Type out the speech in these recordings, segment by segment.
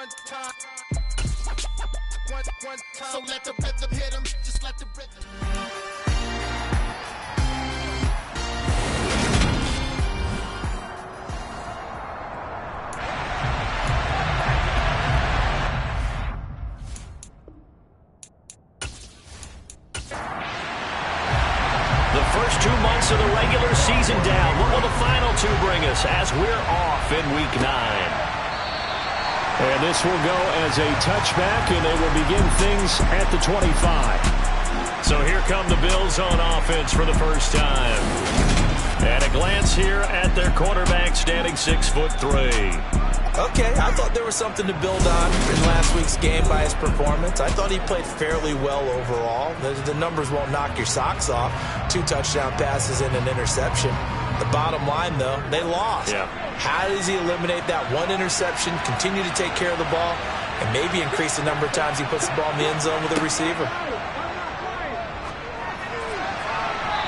So let the rhythm hit him, just let the rhythm. The first 2 months of the regular season down. What will the final 2 bring us as we're off in Week 9? And this will go as a touchback, and they will begin things at the 25. So here come the Bills on offense for the first time. And a glance here at their quarterback standing 6'3". Okay, I thought there was something to build on in last week's game by his performance. I thought he played fairly well overall. The numbers won't knock your socks off. 2 touchdown passes and an interception. The bottom line, though, they lost. Yeah. How does he eliminate that 1 interception, continue to take care of the ball, and maybe increase the number of times he puts the ball in the end zone with a receiver?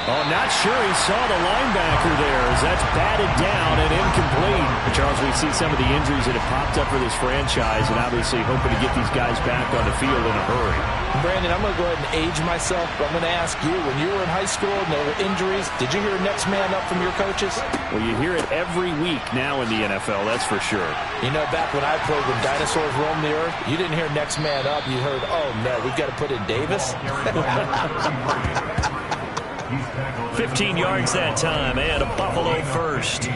Oh, not sure he saw the linebacker there as that's batted down and incomplete. But Charles, we see some of the injuries that have popped up for this franchise and obviously hoping to get these guys back on the field in a hurry. Brandon, I'm going to go ahead and age myself, but I'm going to ask you, when you were in high school and there were injuries, did you hear next man up from your coaches? Well, you hear it every week now in the NFL, that's for sure. You know, back when I played when dinosaurs roamed the earth, you didn't hear next man up. You heard, oh, no, we've got to put in Davis. 15 yards that time, and a Buffalo first.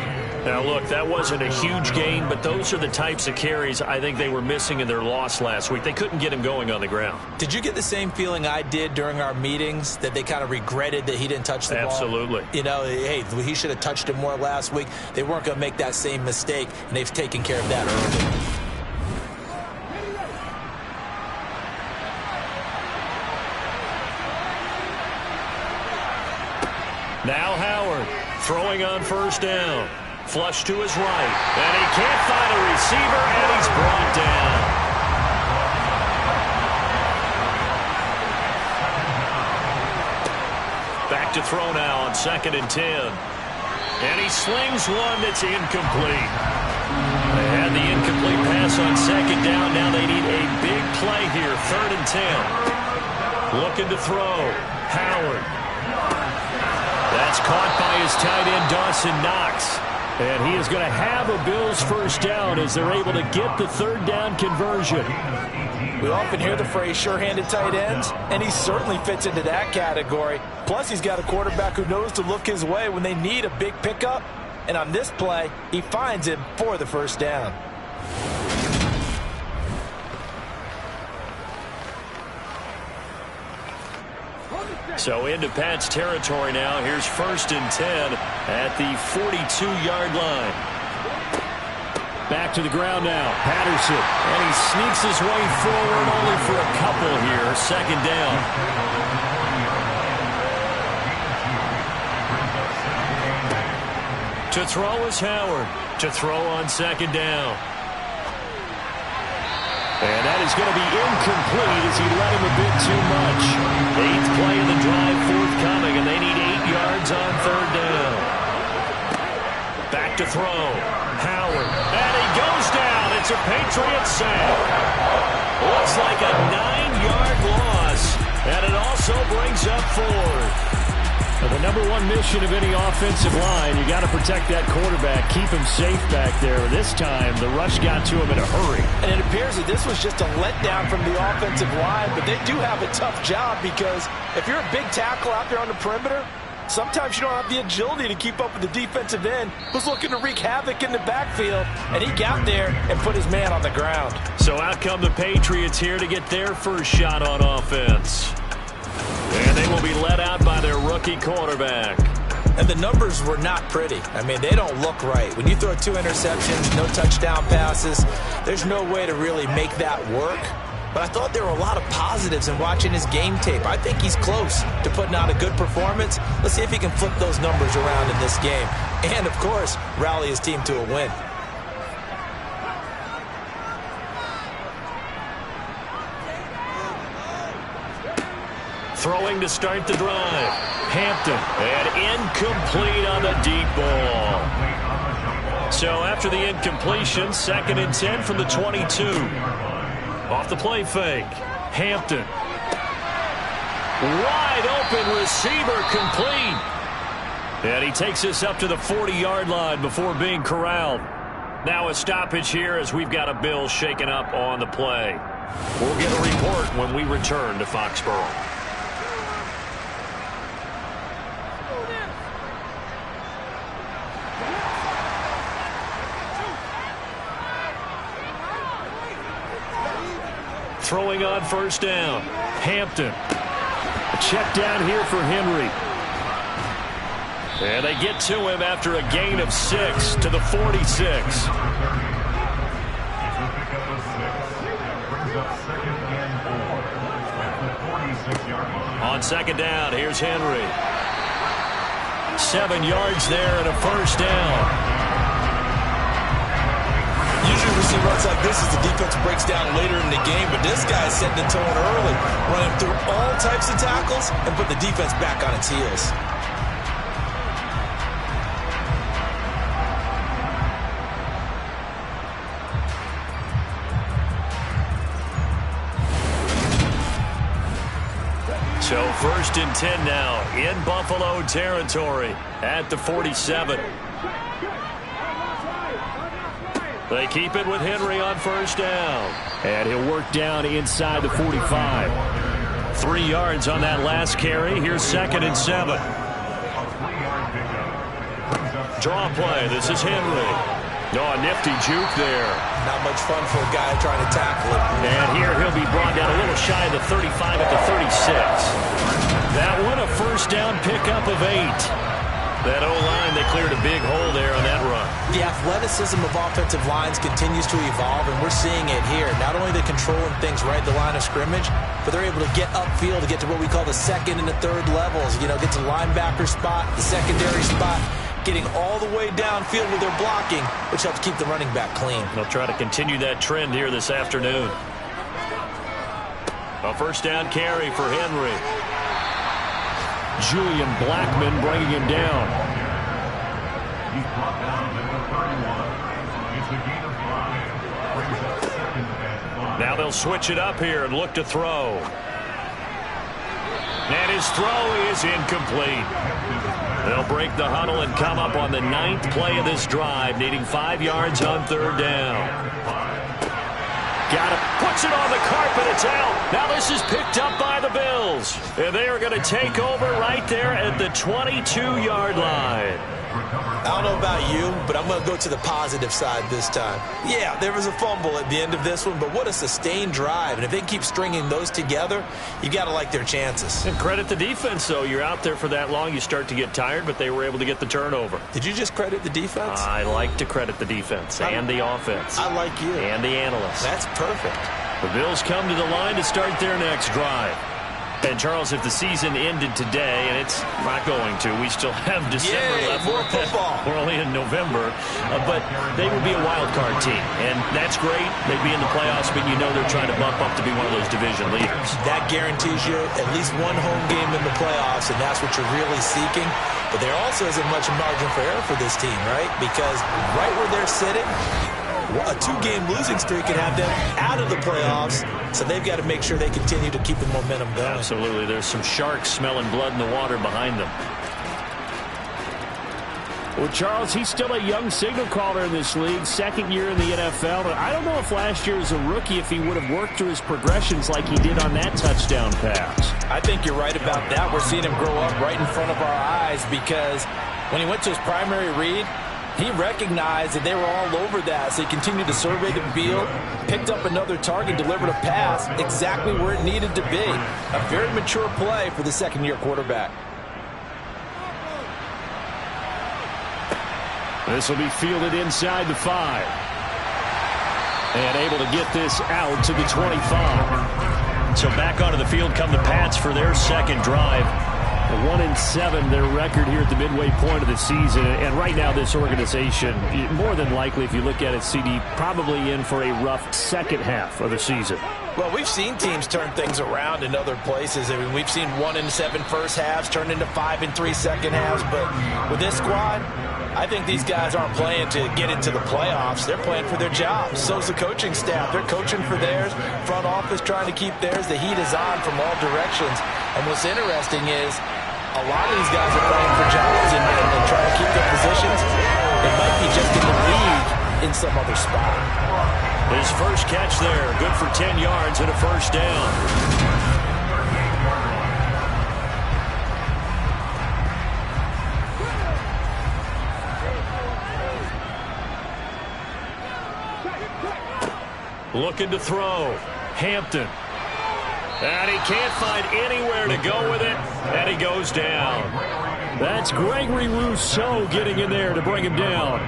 Now, look, that wasn't a huge gain, but those are the types of carries I think they were missing in their loss last week. They couldn't get him going on the ground. Did you get the same feeling I did during our meetings, that they kind of regretted that he didn't touch the ball? Absolutely. You know, hey, he should have touched it more last week. They weren't going to make that same mistake, and they've taken care of that early. Now Howard throwing on first down. Flush to his right. And he can't find a receiver, and he's brought down. Back to throw now on 2nd and 10. And he slings one that's incomplete. They had the incomplete pass on 2nd down. Now they need a big play here. 3rd and 10. Looking to throw. Howard. That's caught by his tight end, Dawson Knox. And he is going to have a Bills first down as they're able to get the 3rd down conversion. We often hear the phrase sure-handed tight ends, and he certainly fits into that category. Plus, he's got a quarterback who knows to look his way when they need a big pickup. And on this play, he finds him for the first down. So into Pat's territory now. Here's 1st and 10 at the 42-yard line. Back to the ground now. Patterson. And he sneaks his way forward only for a couple here. 2nd down. To throw is Howard. To throw on 2nd down. And that is going to be incomplete as he let him a bit too much. 8th play of the drive forthcoming, and they need 8 yards on 3rd down. Back to throw. Howard. And he goes down. It's a Patriot sack. Looks like a 9-yard loss. And it also brings up 4th. Well, the number one mission of any offensive line, you got to protect that quarterback, keep him safe back there. This time, the rush got to him in a hurry. And it appears that this was just a letdown from the offensive line, but they do have a tough job because if you're a big tackle out there on the perimeter, sometimes you don't have the agility to keep up with the defensive end who's looking to wreak havoc in the backfield, and he got there and put his man on the ground. So out come the Patriots here to get their first shot on offense. And they will be let out by their rookie quarterback. And the numbers were not pretty. I mean, they don't look right. When you throw 2 interceptions, no touchdown passes, there's no way to really make that work. But I thought there were a lot of positives in watching his game tape. I think he's close to putting out a good performance. Let's see if he can flip those numbers around in this game. And, of course, rally his team to a win. Throwing to start the drive. Hampton. And incomplete on the deep ball. So after the incompletion, 2nd and 10 from the 22. Off the play fake. Hampton. Wide open receiver, complete. And he takes us up to the 40-yard line before being corralled. Now a stoppage here as we've got a Bill shaken up on the play. We'll get a report when we return to Foxborough. Throwing on first down. Hampton. A check down here for Henry. And they get to him after a gain of 6 to the 46. On 2nd down, here's Henry. 7 yards there and a first down. Usually we see runs like this as the defense breaks down later in the game, but this guy is setting the tone early, running through all types of tackles and put the defense back on its heels. So 1st and 10 now in Buffalo territory at the 47. They keep it with Henry on first down. And he'll work down inside the 45. 3 yards on that last carry. Here's 2nd and 7. Draw play. This is Henry. Oh, a nifty juke there. Not much fun for a guy trying to tackle it. And here he'll be brought down a little shy of the 35 at the 36. That one a first down pickup of 8. That O-line, they cleared a big hole there on that run. The athleticism of offensive lines continues to evolve, and we're seeing it here. Not only are they controlling things right at the line of scrimmage, but they're able to get upfield to get to what we call the 2nd and the 3rd levels. You know, get to the linebacker spot, the secondary spot, getting all the way downfield with their blocking, which helps keep the running back clean. They'll try to continue that trend here this afternoon. A first down carry for Henry. Julian Blackman bringing him down. Now they'll switch it up here and look to throw. And his throw is incomplete. They'll break the huddle and come up on the 9th play of this drive, needing 5 yards on 3rd down. Got it. Puts it on the carpet. It's out. Now this is picked up by the Bills. And they are going to take over right there at the 22-yard line. I don't know about you, but I'm going to go to the positive side this time. Yeah, there was a fumble at the end of this one, but what a sustained drive. And if they keep stringing those together, you got to like their chances. And credit the defense, though. You're out there for that long, you start to get tired, but they were able to get the turnover. Did you just credit the defense? I like to credit the defense and the offense. I like you. And the analysts. That's perfect. The Bills come to the line to start their next drive. And, Charles, if the season ended today, and it's not going to, we still have December left. More football. We're only in November. But they would be a wild card team. And that's great. They'd be in the playoffs, but you know they're trying to bump up to be one of those division leaders. That guarantees you at least one home game in the playoffs, and that's what you're really seeking. But there also isn't much margin for error for this team, right? Because right where they're sitting, a 2-game losing streak can have them out of the playoffs, so they've got to make sure they continue to keep the momentum going. Absolutely. There's some sharks smelling blood in the water behind them. Well, Charles, he's still a young signal caller in this league, 2nd year in the NFL. But I don't know if last year as a rookie, if he would have worked through his progressions like he did on that touchdown pass. I think you're right about that. We're seeing him grow up right in front of our eyes because when he went to his primary read, he recognized that they were all over that, so he continued to survey the field, picked up another target, delivered a pass exactly where it needed to be. A very mature play for the 2nd-year quarterback. This will be fielded inside the 5. And able to get this out to the 25. So back onto the field come the Pats for their second drive. 1-7, their record here at the midway point of the season. And right now, this organization, more than likely, if you look at it, CD, probably in for a rough second half of the season. Well, we've seen teams turn things around in other places. I mean, we've seen 1-7 first halves turn into 5-3 second halves. But with this squad, I think these guys aren't playing to get into the playoffs. They're playing for their jobs. So's the coaching staff. They're coaching for theirs. Front office trying to keep theirs. The heat is on from all directions. And what's interesting is a lot of these guys are playing for jobs and trying to keep their positions. They might be just in the league in some other spot. His first catch there, good for 10 yards and a first down. Looking to throw. Hampton. And he can't find anywhere to go with it. And he goes down. That's Gregory Rousseau getting in there to bring him down.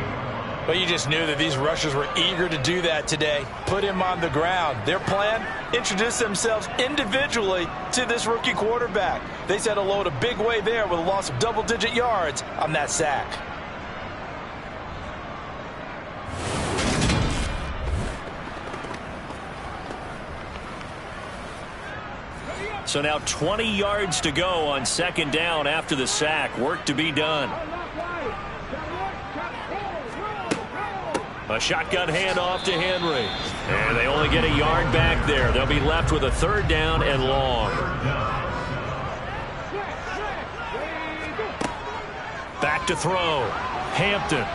Well, you just knew that these rushers were eager to do that today. Put him on the ground. Their plan, introduce themselves individually to this rookie quarterback. They said hello to Big Way there with a loss of double-digit yards on that sack. So now 20 yards to go on second down after the sack. Work to be done. A shotgun handoff to Henry. And they only get a yard back there. They'll be left with a third down and long. Back to throw. Hampton.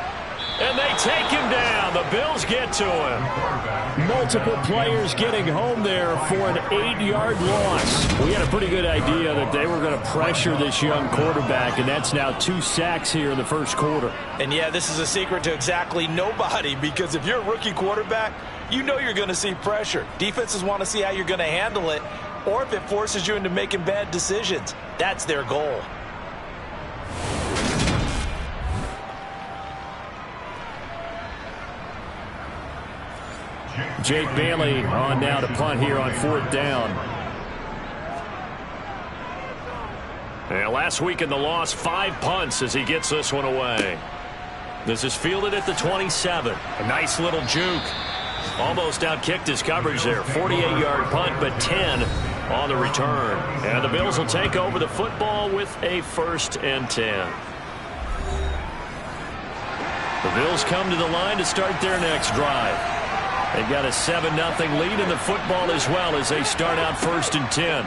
And they take him down. The Bills get to him. Multiple players getting home there for an 8-yard loss. We had a pretty good idea that they were going to pressure this young quarterback, and that's now 2 sacks here in the first quarter. And yeah, this is a secret to exactly nobody, because if you're a rookie quarterback, you know you're going to see pressure. Defenses want to see how you're going to handle it, or if it forces you into making bad decisions. That's their goal. Jake Bailey on now to punt here on fourth down. And last week in the loss, 5 punts as he gets this one away. This is fielded at the 27. A nice little juke. Almost outkicked his coverage there. 48-yard punt, but 10 on the return. And the Bills will take over the football with a 1st and 10. The Bills come to the line to start their next drive. They've got a 7-0 lead in the football as well as they start out 1st and 10.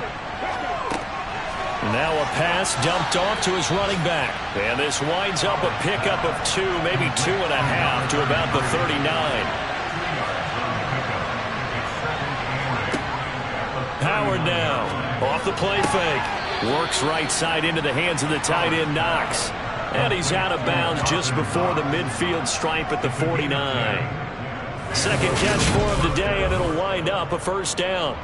Now a pass dumped off to his running back. And this winds up a pickup of 2, maybe 2.5 to about the 39. Howard now off the play fake. Works right side into the hands of the tight end Knox. And he's out of bounds just before the midfield stripe at the 49. Second catch for him today, and it'll wind up a 1st down.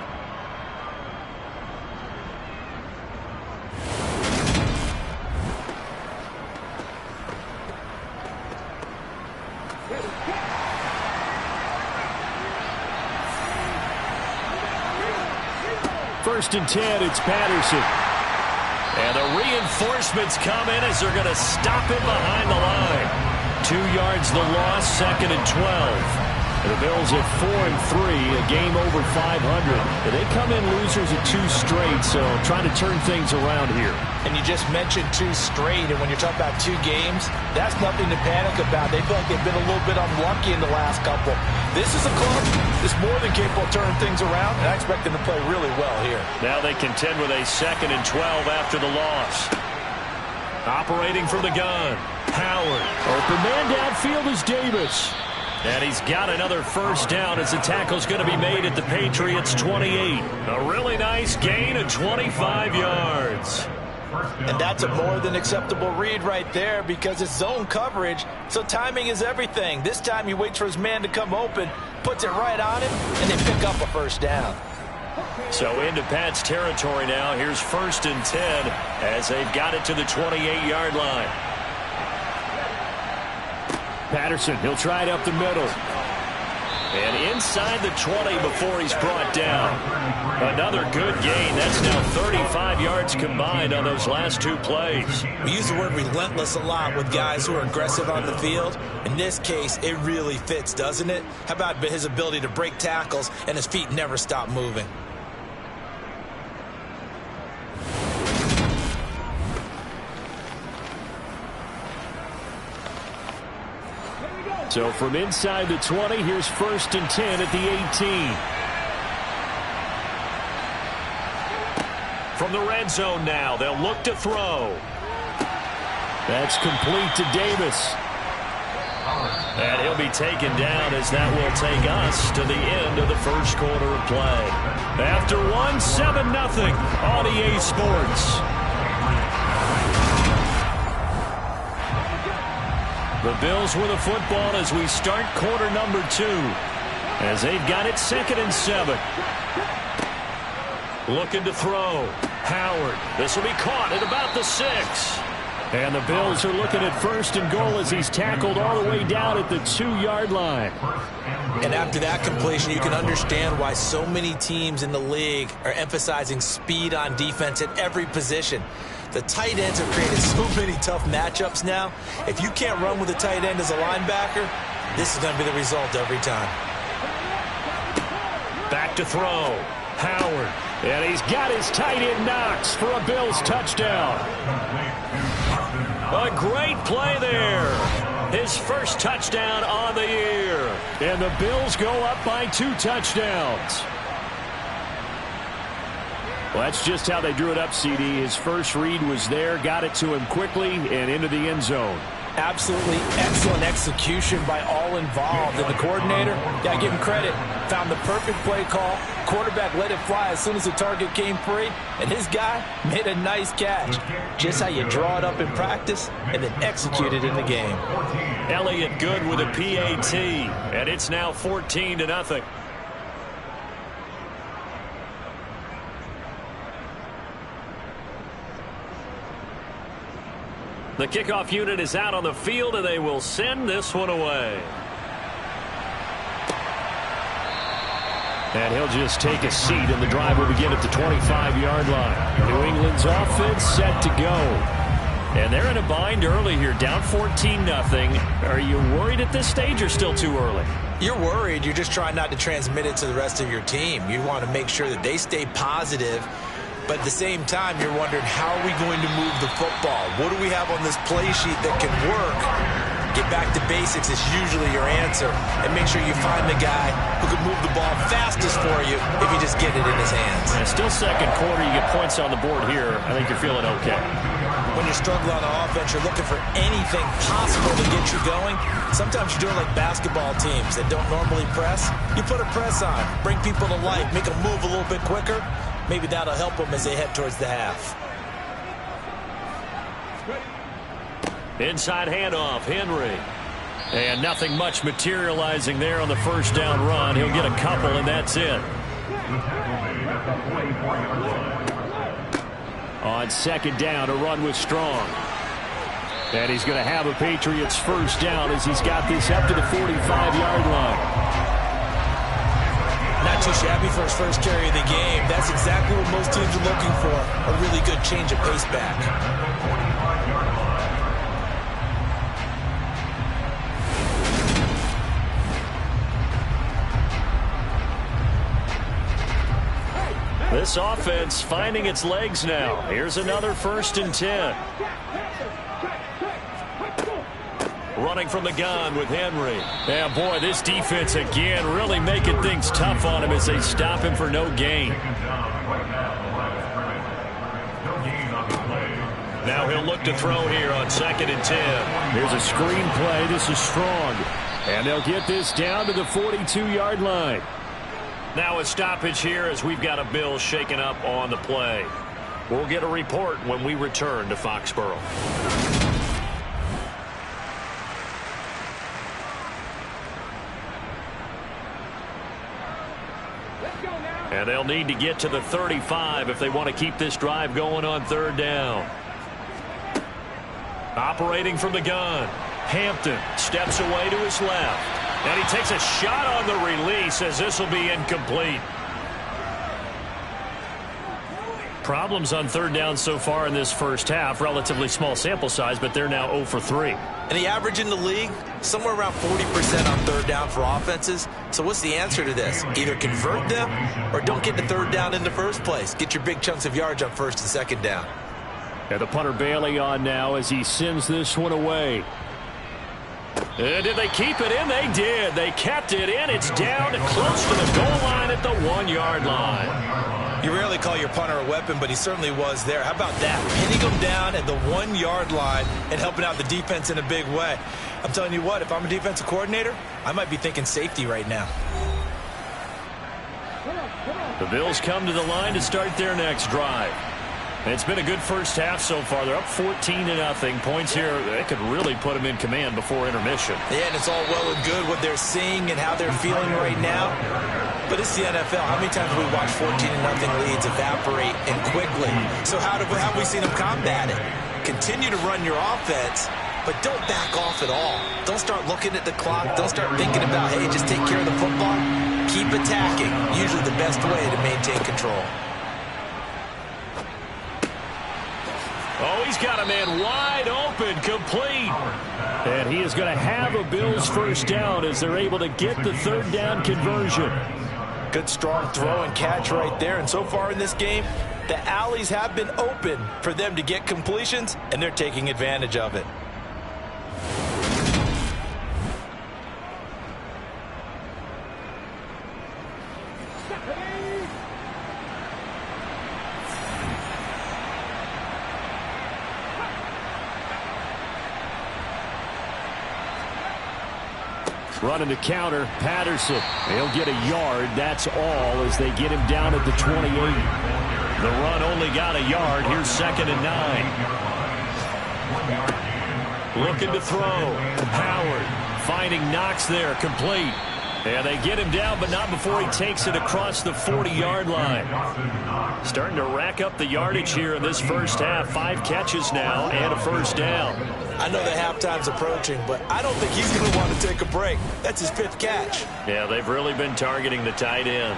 First and 10, it's Patterson. And the reinforcements come in as they're going to stop him behind the line. 2 yards the loss, 2nd and 12. The Bills at 4-3, a game over 500. They come in losers at 2 straight, so trying to turn things around here. And you just mentioned 2 straight, and when you're talking about 2 games, that's nothing to panic about. They feel like they've been a little bit unlucky in the last couple. This is a club that's more than capable of turning things around, and I expect them to play really well here. Now they contend with a 2nd and 12 after the loss. Operating from the gun, Howard. Open man downfield is Davis. And he's got another 1st down as the tackle's going to be made at the Patriots' 28. A really nice gain of 25 yards. And that's a more than acceptable read right there because it's zone coverage, so timing is everything. This time he waits for his man to come open, puts it right on him, and they pick up a 1st down. So into Pat's territory now. Here's 1st and 10 as they've got it to the 28-yard line. Patterson, he'll try it up the middle. And inside the 20 before he's brought down. Another good gain. That's now 35 yards combined on those last 2 plays. We use the word relentless a lot with guys who are aggressive on the field. In this case, it really fits, doesn't it? How about his ability to break tackles and his feet never stop moving? So from inside the 20, here's 1st and 10 at the 18. From the red zone now, they'll look to throw. That's complete to Davis. And he'll be taken down as that will take us to the end of the first quarter of play. After 7-0 on EA Sports. The Bills with a football as we start quarter number 2. As they've got it 2nd and 7. Looking to throw. Howard. This will be caught at about the 6. And the Bills are looking at 1st and goal as he's tackled all the way down at the 2-yard line. And after that completion, you can understand why so many teams in the league are emphasizing speed on defense at every position. The tight ends have created so many tough matchups now. If you can't run with a tight end as a linebacker, this is going to be the result every time. Back to throw. Howard. And he's got his tight end Knox for a Bills touchdown. A great play there. His first touchdown on the year. And the Bills go up by 2 touchdowns. Well, that's just how they drew it up, CD. His first read was there, got it to him quickly, and into the end zone. Absolutely excellent execution by all involved. And the coordinator, got to give him credit, found the perfect play call. Quarterback let it fly as soon as the target came free, and his guy made a nice catch. Just how you draw it up in practice and then execute it in the game. Elliott good with a PAT, and it's now 14-0. The kickoff unit is out on the field, and they will send this one away. And he'll just take a seat, and the drive will begin at the 25-yard line. New England's offense set to go. And they're in a bind early here, down 14-0. Are you worried at this stage or still too early? You're worried. You're just trying not to transmit it to the rest of your team. You want to make sure that they stay positive. But at the same time, you're wondering, how are we going to move the football? What do we have on this play sheet that can work? Get back to basics is usually your answer. And make sure you find the guy who can move the ball fastest for you if you just get it in his hands. And still second quarter, you get points on the board here. I think you're feeling okay. When you're struggling on offense, you're looking for anything possible to get you going. Sometimes you're doing like basketball teams that don't normally press. You put a press on, bring people to life, make them move a little bit quicker. Maybe that'll help them as they head towards the half. Inside handoff, Henry. And nothing much materializing there on the first down run. He'll get a couple, and that's it. On 2nd down, a run with Strong. And he's going to have a Patriots first down as he's got this up to the 45-yard line. Not too shabby for his first carry of the game. That's exactly what most teams are looking for. A really good change of pace back. This offense finding its legs now. Here's another 1st and 10. Running from the gun with Henry. Yeah, boy, this defense again really making things tough on him as they stop him for no gain. Now he'll look to throw here on 2nd and 10. Here's a screen play. This is Strong. And they'll get this down to the 42-yard line. Now a stoppage here as we've got a Bill shaken up on the play. We'll get a report when we return to Foxborough. And they'll need to get to the 35 if they want to keep this drive going on 3rd down. Operating from the gun. Hampton steps away to his left. And he takes a shot on the release as this will be incomplete. Problems on 3rd down so far in this first half. Relatively small sample size, but they're now 0 for 3. And the average in the league, somewhere around 40% on 3rd down for offenses. So what's the answer to this? Either convert them or don't get the 3rd down in the first place. Get your big chunks of yards on 1st and 2nd down. And the punter Bailey on now as he sends this one away. Did they keep it in? They did. They kept it in. It's down close to the goal line at the 1-yard line. You rarely call your punter a weapon, but he certainly was there. How about that? Hitting him down at the 1-yard line and helping out the defense in a big way. I'm telling you what, if I'm a defensive coordinator, I might be thinking safety right now. The Bills come to the line to start their next drive. It's been a good first half so far. They're up 14-0. Points here, they could really put them in command before intermission. Yeah, and it's all well and good what they're seeing and how they're feeling right now. But it's the NFL. How many times have we watched 14-0 leads evaporate and quickly? So how have we seen them combat it? Continue to run your offense, but don't back off at all. Don't start looking at the clock. Don't start thinking about, hey, just take care of the football. Keep attacking. Usually the best way to maintain control. Oh, he's got a man wide open, complete. And he is going to have a Bills first down as they're able to get the third down conversion. Good strong throw and catch right there. And so far in this game, the alleys have been open for them to get completions, and they're taking advantage of it. Running to counter, Patterson. He'll get a yard. That's all as they get him down at the 28. The run only got a yard. Here's 2nd and 9. Looking to throw. Howard finding Knox there, complete. And they get him down, but not before he takes it across the 40-yard line. Starting to rack up the yardage here in this first half. 5 catches now and a first down. I know that halftime's approaching, but I don't think he's going to want to take a break. That's his 5th catch. Yeah, they've really been targeting the tight end.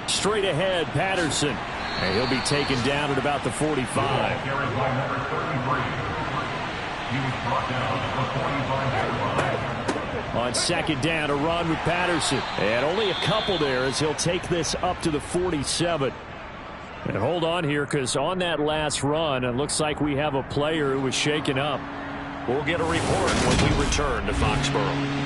Straight ahead, Patterson. And he'll be taken down at about the 45. On 2nd down, a run with Patterson. And only a couple there as he'll take this up to the 47. And hold on here, because on that last run, it looks like we have a player who was shaken up. We'll get a report when we return to Foxborough.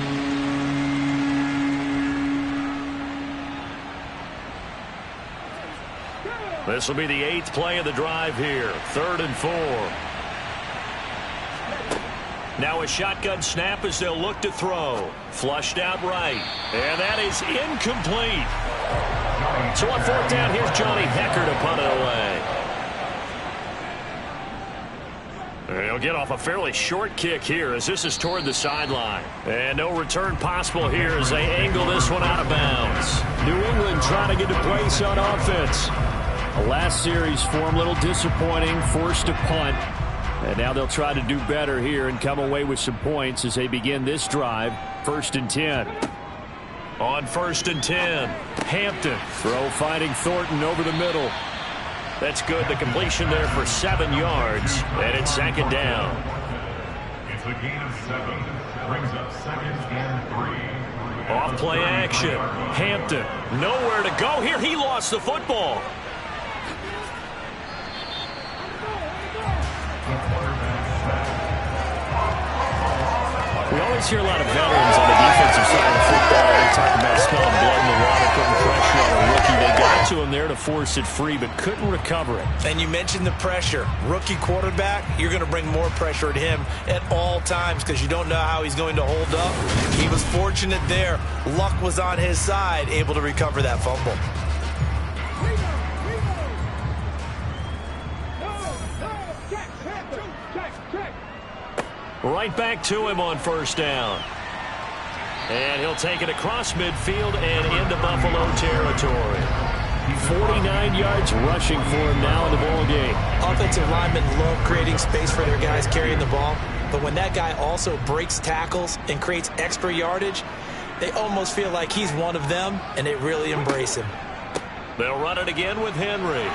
This will be the 8th play of the drive here. 3rd and 4. Now a shotgun snap as they'll look to throw. Flushed out right. And that is incomplete. So on 4th down, here's Johnny Hekker to punt it away. He'll get off a fairly short kick here as this is toward the sideline. And no return possible here as they angle this one out of bounds. New England trying to get a place on offense. The last series for them, a little disappointing, forced to punt. And now they'll try to do better here and come away with some points as they begin this drive. 1st and 10. On 1st and 10, Hampton. Throw finding Thornton over the middle. That's good. The completion there for 7 yards. And it's 2nd down. It's a gain of 7. Brings up 2nd and 3. Off play action. Hampton. Nowhere to go here. He lost the football. We always hear a lot of veterans on the defensive side of the football. They talk about smelling blood in the water, putting pressure on a rookie. They got to him there to force it free, but couldn't recover it. And you mentioned the pressure. Rookie quarterback, you're going to bring more pressure at him at all times because you don't know how he's going to hold up. He was fortunate there. Luck was on his side, able to recover that fumble. Right back to him on 1st down. And he'll take it across midfield and into Buffalo territory. 49 yards rushing for him now in the ball game. Offensive linemen love creating space for their guys carrying the ball. But when that guy also breaks tackles and creates extra yardage, they almost feel like he's one of them, and they really embrace him. They'll run it again with Henry.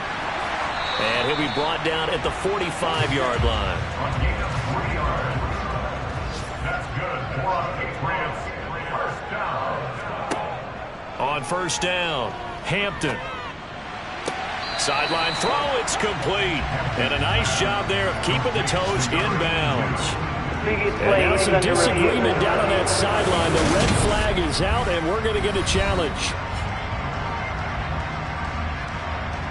And he'll be brought down at the 45-yard line. On 1st down, Hampton. Sideline throw, it's complete. And a nice job there of keeping the toes in bounds. And now some disagreement down on that sideline. The red flag is out, and we're going to get a challenge.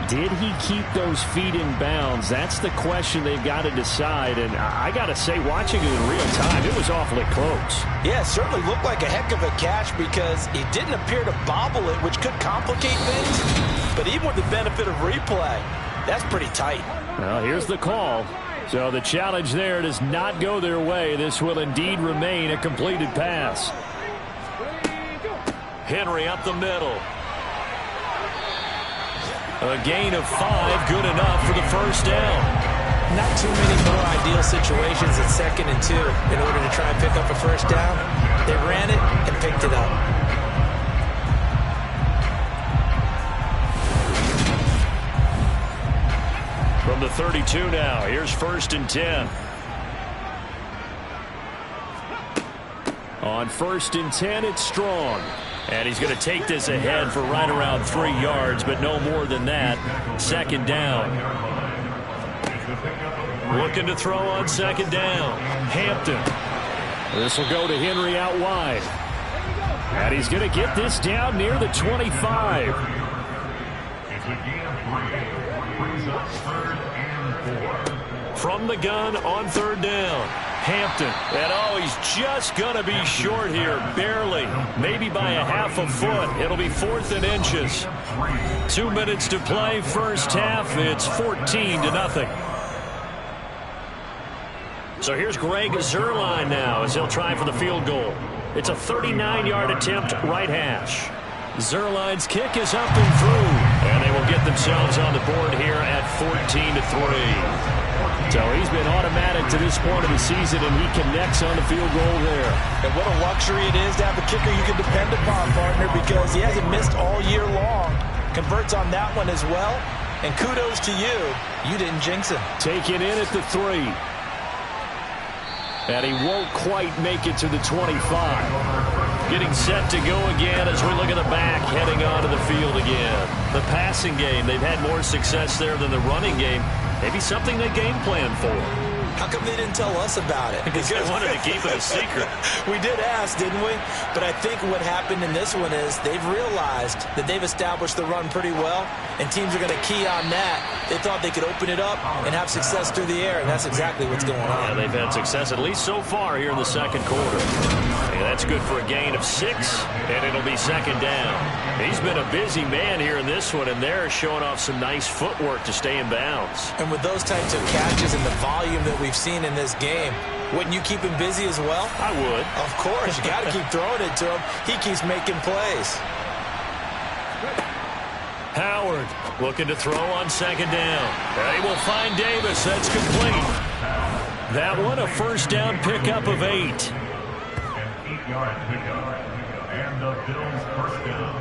Did he keep those feet in bounds? That's the question they've got to decide. And I got to say, watching it in real time, it was awfully close. Yeah, it certainly looked like a heck of a catch because he didn't appear to bobble it, which could complicate things. But even with the benefit of replay, that's pretty tight. Well, here's the call. So the challenge there does not go their way. This will indeed remain a completed pass. Henry up the middle. A gain of 5, good enough for the first down. Not too many more ideal situations at 2nd and 2 in order to try and pick up a first down. They ran it and picked it up. From the 32 now, here's 1st and 10. On 1st and 10, it's Strong. And he's going to take this ahead for right around 3 yards, but no more than that. 2nd down. Looking to throw on 2nd down. Hampton. This will go to Henry out wide. And he's going to get this down near the 25. It's a gain of 3. Brings up 3rd and 4. From the gun on 3rd down. Hampton. And he's just going to be short here. Barely. Maybe by a half a foot. It'll be 4th and inches. 2 minutes to play. First half. It's 14-0. So here's Greg Zuerlein now as he'll try for the field goal. It's a 39-yard attempt, right hash. Zuerlein's kick is up and through. And they will get themselves on the board here at 14-3. So he's been automatic to this point of the season, and he connects on the field goal there. And what a luxury it is to have a kicker you can depend upon, partner, because he hasn't missed all year long. Converts on that one as well. And kudos to you. You didn't jinx him. Taken in at the 3. And he won't quite make it to the 25. Getting set to go again as we look at the back, heading onto the field again. The passing game, they've had more success there than the running game. Maybe something they game plan for. How come they didn't tell us about it? Because they wanted to keep it a secret. We did ask, didn't we? But I think what happened in this one is they've realized that they've established the run pretty well, and teams are going to key on that. They thought they could open it up and have success through the air, and that's exactly what's going on. Yeah, they've had success at least so far here in the 2nd quarter. And that's good for a gain of 6, and it'll be 2nd down. He's been a busy man here in this one, and they're showing off some nice footwork to stay in bounds. And with those types of catches and the volume that we've seen in this game, wouldn't you keep him busy as well? I would. Of course. You got to keep throwing it to him. He keeps making plays. Howard looking to throw on 2nd down. They will find Davis. That's complete. That one a first down pickup of 8. An 8-yard pickup. And the Bills first down.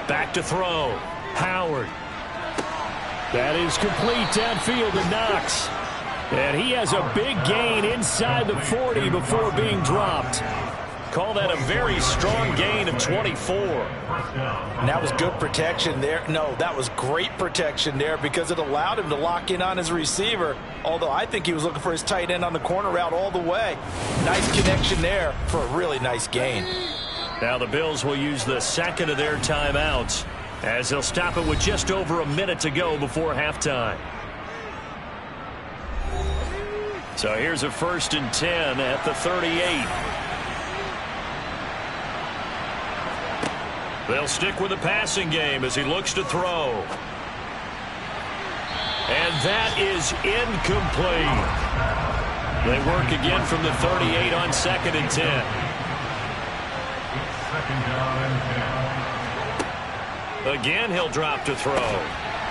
Back to throw. Howard. That is complete downfield to Knox. And he has a big gain inside the 40 before being dropped. Call that a very strong gain of 24. And that was good protection there. No, that was great protection there because it allowed him to lock in on his receiver. Although I think he was looking for his tight end on the corner route all the way. Nice connection there for a really nice gain. Now the Bills will use the 2nd of their timeouts as they'll stop it with just over a minute to go before halftime. So here's a 1st and 10 at the 38. They'll stick with the passing game as he looks to throw. And that is incomplete. They work again from the 38 on 2nd and 10. Second down and 10. Again, he'll drop to throw.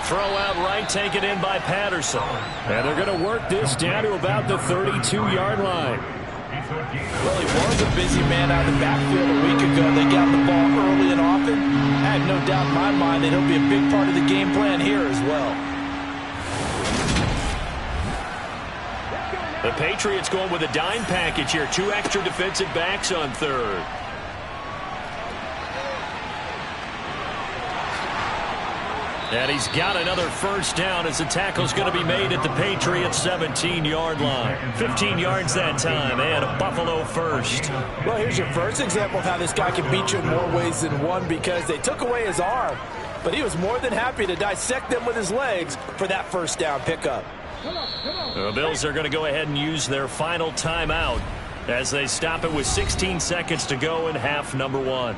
Throw out right, taken in by Patterson. And they're going to work this down to about the 32-yard line. Well, he was a busy man out of the backfield a week ago. They got the ball early and often. I have no doubt in my mind that he'll be a big part of the game plan here as well. The Patriots going with a dime package here. 2 extra defensive backs on third. And he's got another first down as the tackle's going to be made at the Patriots' 17-yard line. 15 yards that time, and a Buffalo first. Well, here's your first example of how this guy can beat you in more ways than one, because they took away his arm, but he was more than happy to dissect them with his legs for that first down pickup. The Bills are going to go ahead and use their final timeout as they stop it with 16 seconds to go in half number 1.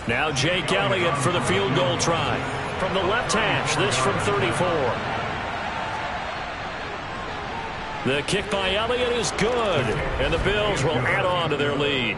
Now Jake Elliott for the field goal try. From the left hash, this from 34. The kick by Elliott is good, and the Bills will add on to their lead.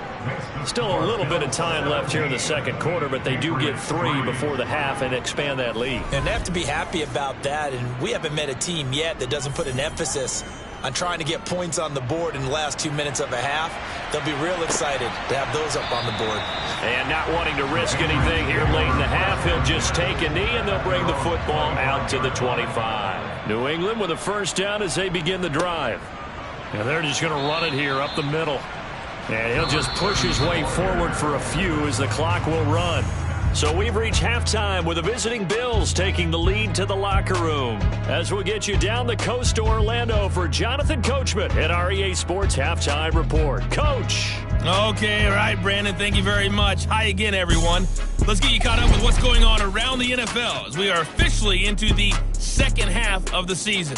Still a little bit of time left here in the second quarter, but they do get 3 before the half and expand that lead. And they have to be happy about that, and we haven't met a team yet that doesn't put an emphasis on trying to get points on the board in the last 2 minutes of a half. They'll be real excited to have those up on the board. And not wanting to risk anything here late in the half, he'll just take a knee, and they'll bring the football out to the 25. New England with a first down as they begin the drive. And they're just going to run it here up the middle. And he'll just push his way forward for a few as the clock will run. So we've reached halftime with the visiting Bills taking the lead to the locker room. As we'll get you down the coast to Orlando for Jonathan Coachman at our EA Sports Halftime Report. Coach. Okay, all right, Brandon, thank you very much. Hi again, everyone. Let's get you caught up with what's going on around the NFL as we are officially into the second half of the season.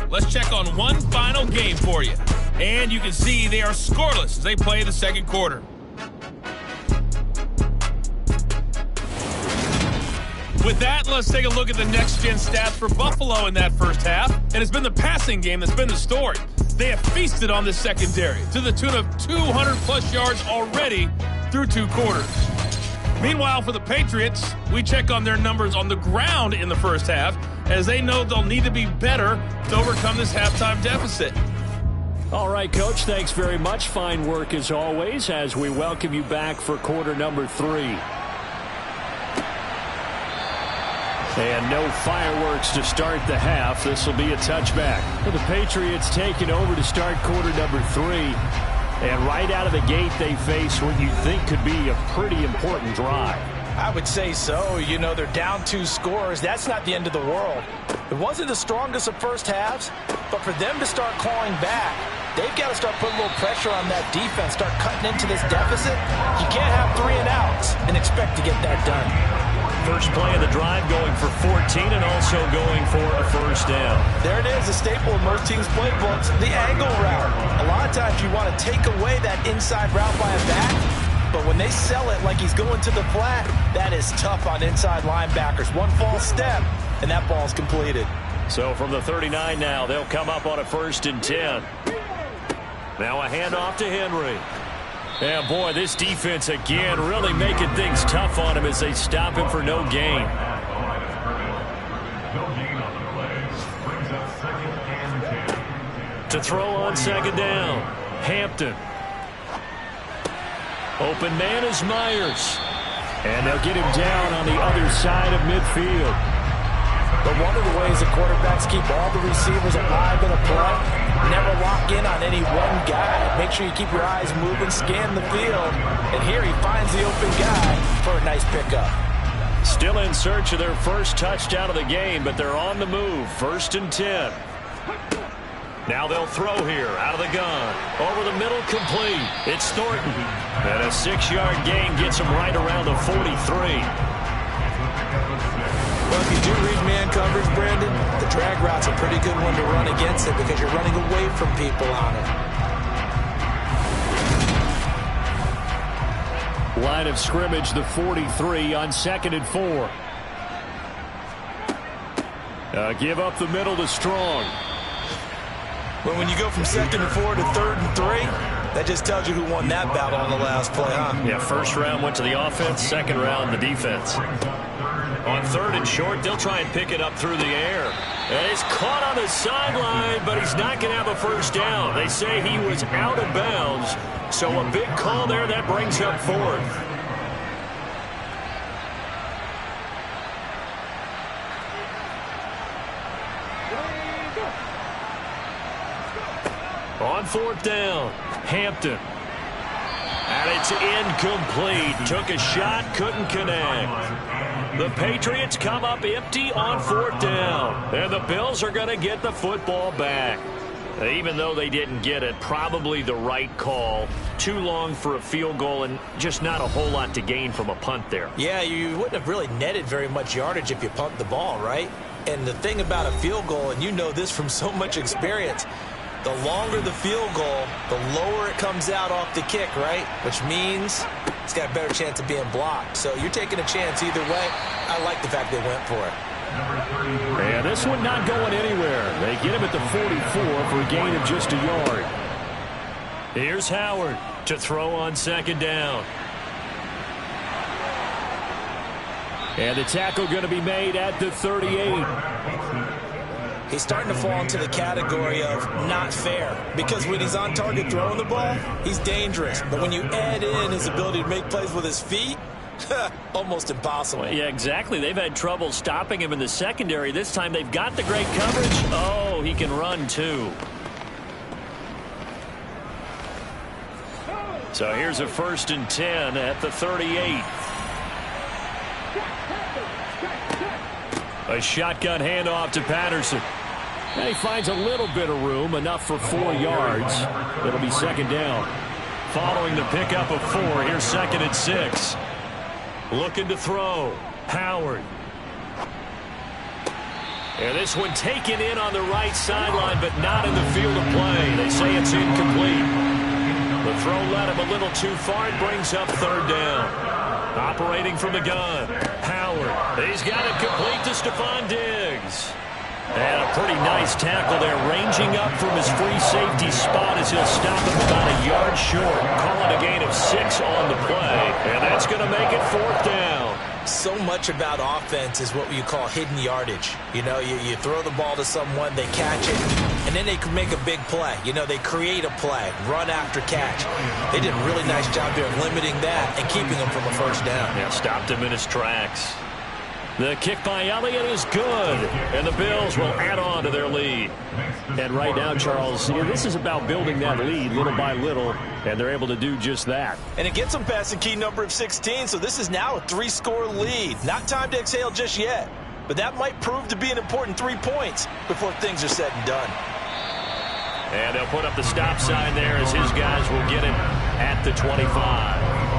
Let's check on one final game for you. And you can see they are scoreless as they play the second quarter. With that, let's take a look at the next-gen stats for Buffalo in that first half. And it's been the passing game that's been the story. They have feasted on this secondary to the tune of 200-plus yards already through 2 quarters. Meanwhile, for the Patriots, we check on their numbers on the ground in the first half, as they know they'll need to be better to overcome this halftime deficit. All right, Coach, thanks very much. Fine work as always as we welcome you back for quarter number 3. And no fireworks to start the half. This will be a touchback. The Patriots taking over to start quarter number 3. And right out of the gate, they face what you think could be a pretty important drive. I would say so. You know, they're down 2 scores. That's not the end of the world. It wasn't the strongest of first halves, but for them to start clawing back, they've got to start putting a little pressure on that defense, start cutting into this deficit. You can't have 3 and outs and expect to get that done. First play of the drive going for 14 and also going for a first down. There it is, a staple of most teams' playbooks, the angle route. A lot of times you want to take away that inside route by a back, but when they sell it like he's going to the flat, that is tough on inside linebackers. One false step, and that ball's completed. So from the 39 now, they'll come up on a 1st and 10. Now a handoff to Henry. Yeah, boy, this defense again really making things tough on him as they stop him for no gain. To throw on 2nd down, Hampton. Open man is Myers. And they'll get him down on the other side of midfield. But one of the ways the quarterbacks keep all the receivers alive in a play, never lock in on any one guy. Make sure you keep your eyes moving, scan the field. And here he finds the open guy for a nice pickup. Still in search of their first touchdown of the game, but they're on the move. 1st and 10. Now they'll throw here out of the gun. Over the middle, complete. It's Thornton. And a 6-yard gain gets him right around the 43. Well, if you do read man coverage, Brandon, the drag route's a pretty good one to run against it because you're running away from people on it. Line of scrimmage, the 43 on 2nd and 4. Give up the middle to Strong. But when you go from 2nd and 4 to 3rd and 3, that just tells you who won that battle on the last play, huh? Yeah, first round went to the offense, second round the defense. On 3rd and short, they'll try and pick it up through the air. And he's caught on the sideline, but he's not going to have a first down. They say he was out of bounds, so a big call there that brings up 4th. On 4th down, Hampton. And it's incomplete. Took a shot, couldn't connect. The Patriots come up empty on 4th down. And the Bills are going to get the football back. Even though they didn't get it, probably the right call. Too long for a field goal and just not a whole lot to gain from a punt there. Yeah, you wouldn't have really netted very much yardage if you punt the ball, right? And the thing about a field goal, and you know this from so much experience, the longer the field goal, the lower it comes out off the kick, right? Which means it's got a better chance of being blocked. So you're taking a chance either way. I like the fact they went for it. And this one not going anywhere. They get him at the 44 for a gain of just a yard. Here's Howard to throw on 2nd down. And the tackle going to be made at the 38. He's starting to fall into the category of not fair, because when he's on target throwing the ball, he's dangerous. But when you add in his ability to make plays with his feet, almost impossible. Yeah, exactly. They've had trouble stopping him in the secondary. This time they've got the great coverage. Oh, he can run too. So here's a 1st and 10 at the 38. A shotgun handoff to Patterson. And he finds a little bit of room, enough for 4 yards. It'll be 2nd down. Following the pickup of 4, here's 2nd and 6. Looking to throw. Howard. And this one taken in on the right sideline, but not in the field of play. They say it's incomplete. The throw led him a little too far. It brings up 3rd down. Operating from the gun. Howard. He's got it complete to Stephon Diggs. And a pretty nice tackle there, ranging up from his free safety spot as he'll stop him about a yard short. Calling a gain of 6 on the play, and that's going to make it 4th down. So much about offense is what you call hidden yardage. You know, you throw the ball to someone, they catch it, and then they can make a big play. You know, they create a play, run after catch. They did a really nice job there of limiting that and keeping him from a first down. Yeah, stopped him in his tracks. The kick by Elliott is good, and the Bills will add on to their lead. And right now, Charles, this is about building that lead little by little, and they're able to do just that. And it gets them past the key number of 16, so this is now a 3-score lead. Not time to exhale just yet, but that might prove to be an important 3 points before things are said and done. And they'll put up the stop sign there as his guys will get him at the 25.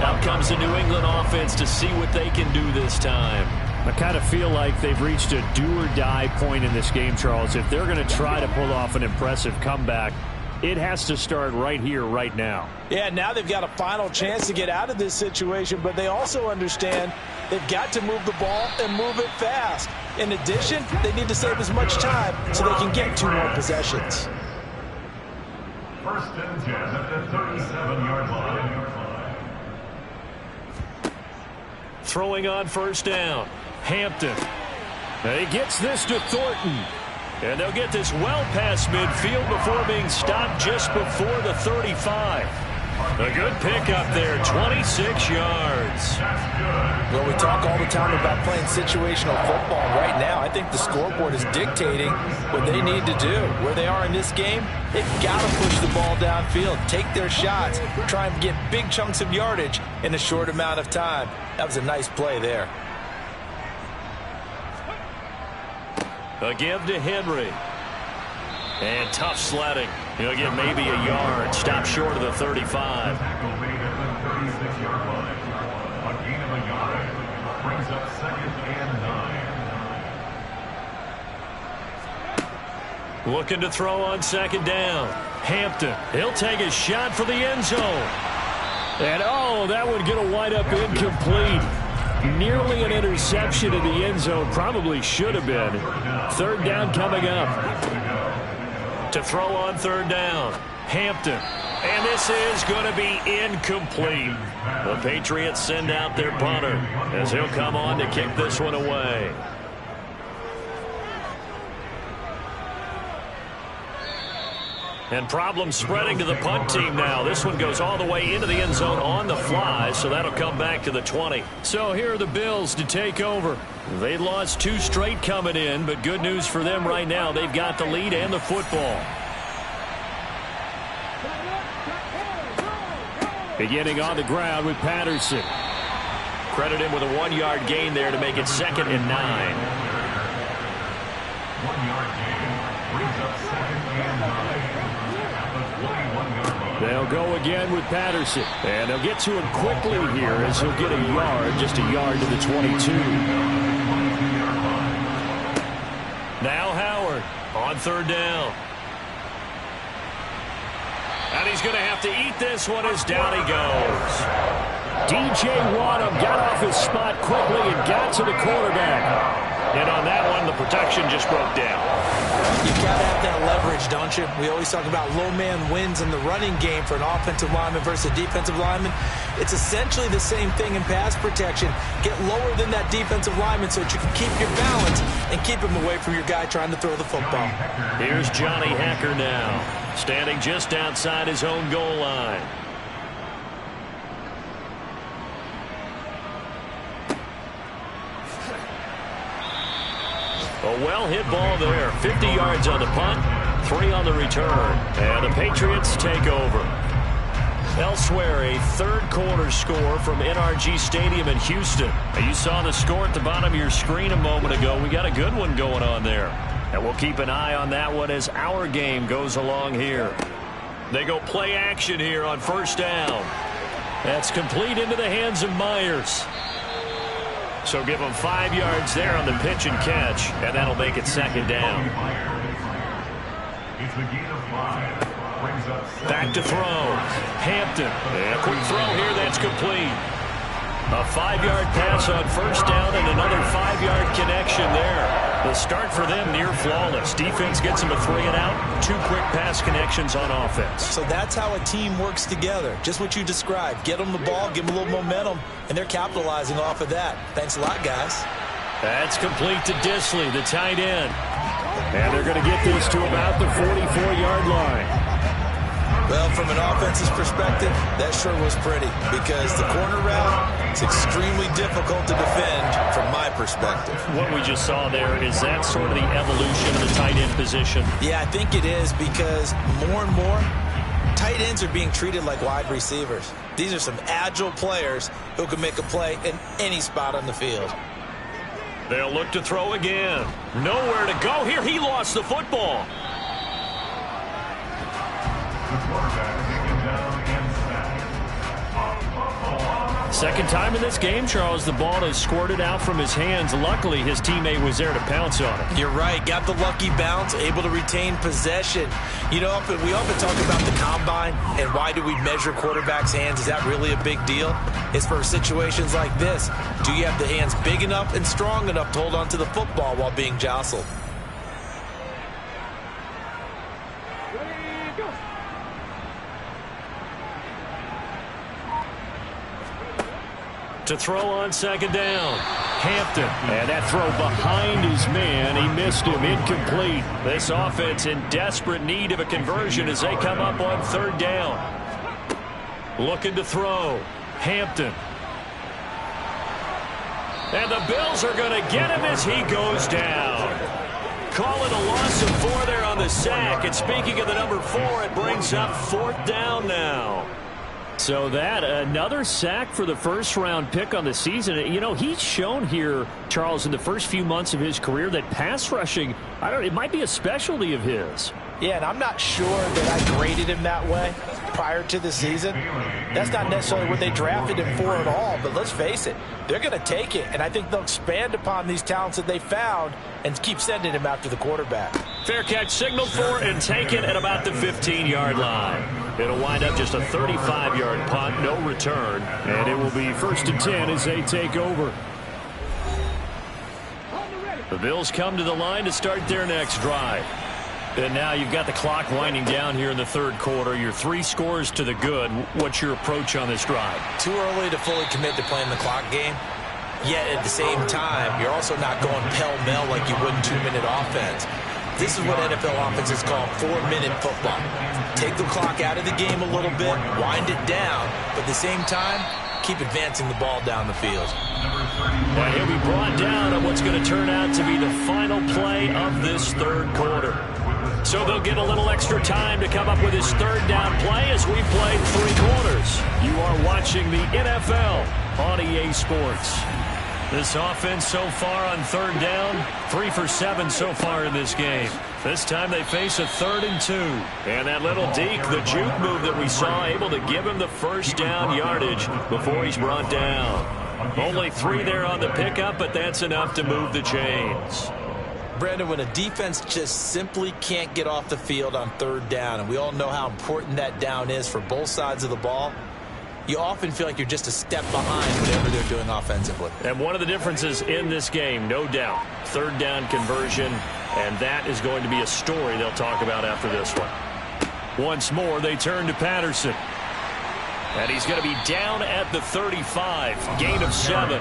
Out comes the New England offense to see what they can do this time. I kind of feel like they've reached a do-or-die point in this game, Charles. If they're going to try to pull off an impressive comeback, it has to start right here, right now. Yeah, now they've got a final chance to get out of this situation, but they also understand they've got to move the ball and move it fast. In addition, they need to save as much time so they can get 2 more possessions. 1st and 10 at the 37-yard line. Throwing on 1st down. Hampton. He gets this to Thornton. And they'll get this well past midfield before being stopped just before the 35. A good pickup there, 26 yards. Well, we talk all the time about playing situational football. Right now, I think the scoreboard is dictating what they need to do. Where they are in this game, they've got to push the ball downfield, take their shots, try and get big chunks of yardage in a short amount of time. That was a nice play there. A give to Henry. And tough sledding. He'll get maybe a yard. Stop short of the 35. Tackle made at the 36-yard line. A gain of a yard. Brings up 2nd and 9. Looking to throw on 2nd down. Hampton. He'll take a shot for the end zone. And, oh, that would get a wind up incomplete. Nearly an interception in the end zone. Probably should have been. Third down coming up. To throw on third down, Hampton. And this is going to be incomplete. The Patriots send out their punter as he'll come on to kick this one away. And problems spreading to the punt team now. This one goes all the way into the end zone on the fly, so that'll come back to the 20. So here are the Bills to take over. They lost 2 straight coming in, but good news for them right now. They've got the lead and the football. Beginning on the ground with Patterson. Credit him with a 1-yard gain there to make it 2nd and 9. 1-yard gain brings up 2nd and 9. They'll go again with Patterson. And they'll get to him quickly here as he'll get a yard, just a yard to the 22. Now Howard on third down. And he's going to have to eat this one as down he goes. DJ Wadham got off his spot quickly and got to the quarterback. And on that one, the protection just broke down. You got to have that leverage, don't you? We always talk about low man wins in the running game for an offensive lineman versus a defensive lineman. It's essentially the same thing in pass protection. Get lower than that defensive lineman so that you can keep your balance and keep him away from your guy trying to throw the football. Here's Johnny Hekker now, standing just outside his own goal line. A well-hit ball there. 50 yards on the punt, 3 on the return. And the Patriots take over. Elsewhere, a third-quarter score from NRG Stadium in Houston. You saw the score at the bottom of your screen a moment ago. We got a good one going on there. And we'll keep an eye on that one as our game goes along here. They go play action here on first down. That's complete into the hands of Myers. So give them 5 yards there on the pitch and catch, and that'll make it 2nd down. It's a gain of 5. Brings up Back to throw. Hampton. And a quick throw here that's complete. A 5-yard pass on first down and another 5-yard connection there. The start for them near flawless. Defense gets them a 3 and out. 2 quick pass connections on offense. So that's how a team works together. Just what you described. Get them the ball, give them a little momentum, and they're capitalizing off of that. Thanks a lot, guys. That's complete to Disley, the tight end. And they're going to get this to about the 44-yard line. Well, from an offense's perspective, that sure was pretty because the corner route is extremely difficult to defend from my perspective. What we just saw there, is that sort of the evolution of the tight end position? Yeah, I think it is because more and more, tight ends are being treated like wide receivers. These are some agile players who can make a play in any spot on the field. They'll look to throw again. Nowhere to go here. He lost the football. Second time in this game, Charles, the ball has squirted out from his hands. Luckily, his teammate was there to pounce on it. You're right. Got the lucky bounce, able to retain possession. You know, we often talk about the combine and why do we measure quarterbacks' hands? Is that really a big deal? It's for situations like this. Do you have the hands big enough and strong enough to hold on to the football while being jostled? To throw on second down. Hampton. And that throw behind his man. He missed him. Incomplete. This offense in desperate need of a conversion as they come up on third down. Looking to throw. Hampton. And the Bills are going to get him as he goes down. Call it a loss of 4 there on the sack. And speaking of the number 4, it brings up 4th down now. So that, another sack for the first-round pick on the season. You know, he's shown here, Charles, in the first few months of his career that pass rushing, it might be a specialty of his. Yeah, and I'm not sure that I graded him that way prior to the season. That's not necessarily what they drafted him for at all, but let's face it, they're going to take it, and I think they'll expand upon these talents that they found and keep sending him after the quarterback. Fair catch signaled for and taken at about the 15-yard line. It'll wind up just a 35-yard punt, no return. And it will be 1st and 10 as they take over. The Bills come to the line to start their next drive. And now you've got the clock winding down here in the third quarter. You're 3 scores to the good. What's your approach on this drive? Too early to fully commit to playing the clock game. Yet at the same time, you're also not going pell-mell like you would in 2-minute offense. This is what NFL offenses call 4-minute football. Take the clock out of the game a little bit, wind it down, but at the same time, keep advancing the ball down the field. And he'll be brought down on what's going to turn out to be the final play of this third quarter. So they'll get a little extra time to come up with his third down play as we play 3 quarters. You are watching the NFL on EA Sports. This offense so far on third down, 3 for 7 so far in this game. This time they face a 3rd and 2. And that little deke, the juke move that we saw, able to give him the first down yardage before he's brought down. Only 3 there on the pickup, but that's enough to move the chains. Brandon, when a defense just simply can't get off the field on third down, and we all know how important that down is for both sides of the ball, you often feel like you're just a step behind whatever they're doing offensively. And one of the differences in this game, no doubt, third down conversion, and that is going to be a story they'll talk about after this one. Once more, they turn to Patterson. And he's going to be down at the 35, gain of 7.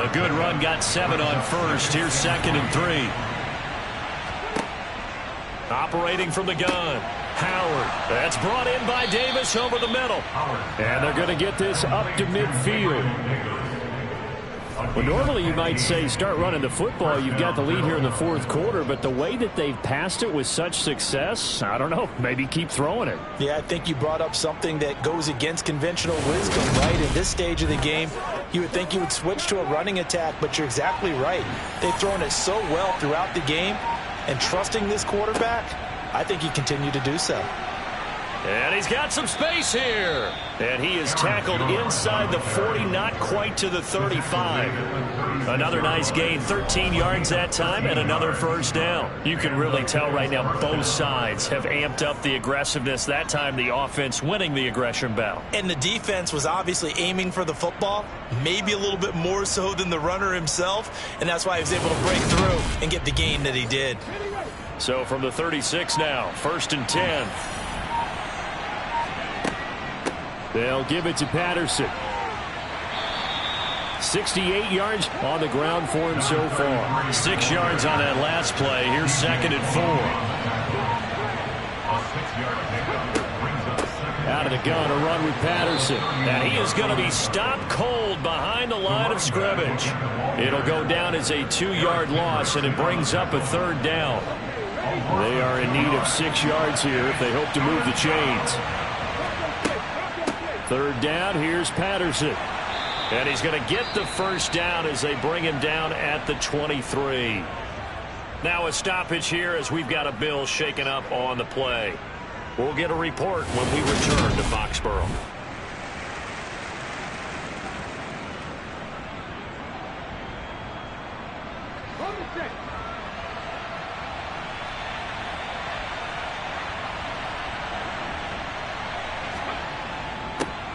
A good run got 7 on first. Here's 2nd and 3. Operating from the gun, Howard. That's brought in by Davis over the middle. And they're going to get this up to midfield. Well, normally you might say start running the football. You've got the lead here in the 4th quarter, but the way that they've passed it with such success, I don't know, maybe keep throwing it. Yeah, I think you brought up something that goes against conventional wisdom, right? In this stage of the game, you would think you would switch to a running attack, but you're exactly right. They've thrown it so well throughout the game, and trusting this quarterback, I think he continued to do so. And he's got some space here. And he is tackled inside the 40, not quite to the 35. Another nice gain, 13 yards that time, and another first down. You can really tell right now both sides have amped up the aggressiveness. That time the offense winning the aggression battle. And the defense was obviously aiming for the football, maybe a little bit more so than the runner himself, and that's why he was able to break through and get the gain that he did. So from the 36 now, 1st and 10. They'll give it to Patterson. 68 yards on the ground for him so far. 6 yards on that last play. Here's 2nd and 4. Out of the gun, a run with Patterson. And he is going to be stopped cold behind the line of scrimmage. It'll go down as a 2-yard loss, and it brings up a 3rd down. They are in need of 6 yards here if they hope to move the chains. 3rd down, here's Patterson. And he's going to get the first down as they bring him down at the 23. Now a stoppage here as we've got a Bill shaken up on the play. We'll get a report when we return to Foxborough.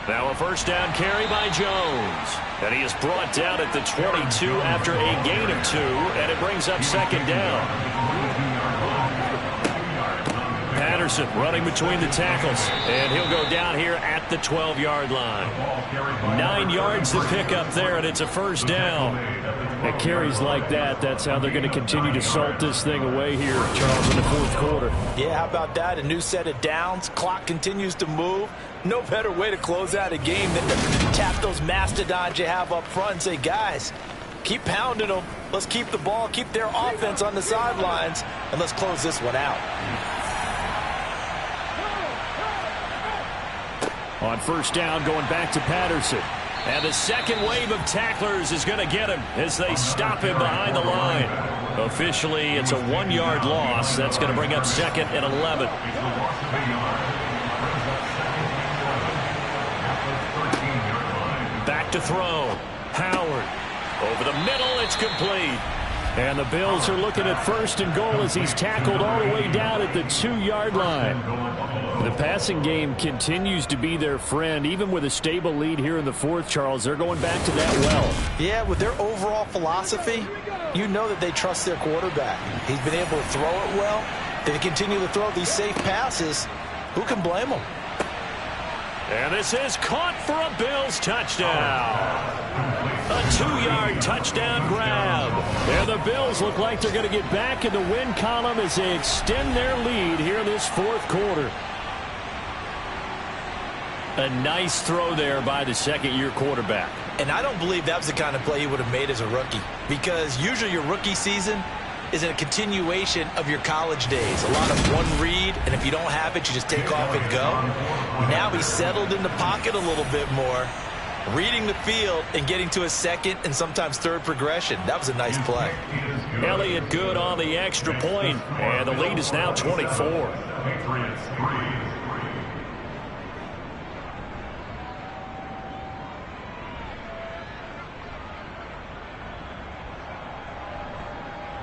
Now a first down carry by Jones. And he is brought down at the 22 after a gain of 2, and it brings up 2nd down. Patterson running between the tackles, and he'll go down here at the 12-yard line. 9 yards to pick up there, and it's a first down. At carries like that, that's how they're going to continue to salt this thing away here, Charles, in the 4th quarter. Yeah, how about that? A new set of downs. Clock continues to move. No better way to close out a game than to tap those mastodons you have up front and say, guys, keep pounding them. Let's keep the ball, keep their offense on the sidelines, and let's close this one out. On first down, going back to Patterson. And the second wave of tacklers is going to get him as they stop him behind the line. Officially, it's a 1-yard loss. That's going to bring up 2nd and 11. Back to throw. Howard. Over the middle, it's complete. And the Bills are looking at 1st and goal as he's tackled all the way down at the 2-yard line. The passing game continues to be their friend. Even with a stable lead here in the 4th, Charles, they're going back to that well. Yeah, with their overall philosophy, you know that they trust their quarterback. He's been able to throw it well. They continue to throw these safe passes. Who can blame them? And this is caught for a Bills touchdown. A 2-yard touchdown grab. And the Bills look like they're going to get back in the win column as they extend their lead here in this 4th quarter. A nice throw there by the second-year quarterback. And I don't believe that was the kind of play he would have made as a rookie, because usually your rookie season is a continuation of your college days. A lot of one read, and if you don't have it, you just take off and go. Now he's settled in the pocket a little bit more, reading the field and getting to a second and sometimes third progression. That was a nice play. Elliott good on the extra point, and the lead is now 24.